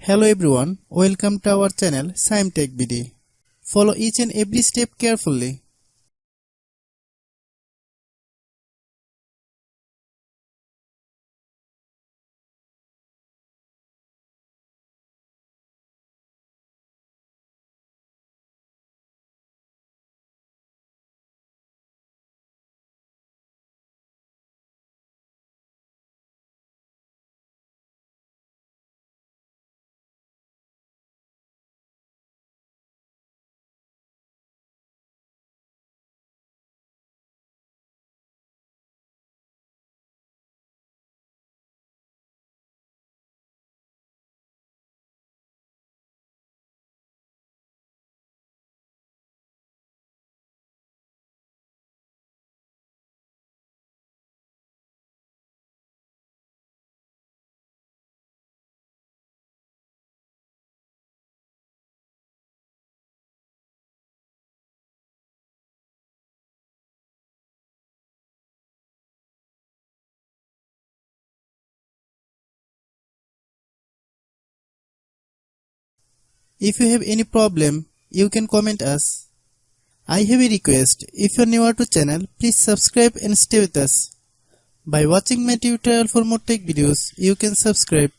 Hello everyone, welcome to our channel Shaem TechBD. Follow each and every step carefully. If you have any problem, you can comment us. I have a request, if you are newer to channel, please subscribe and stay with us. By watching my tutorial for more tech videos, you can subscribe.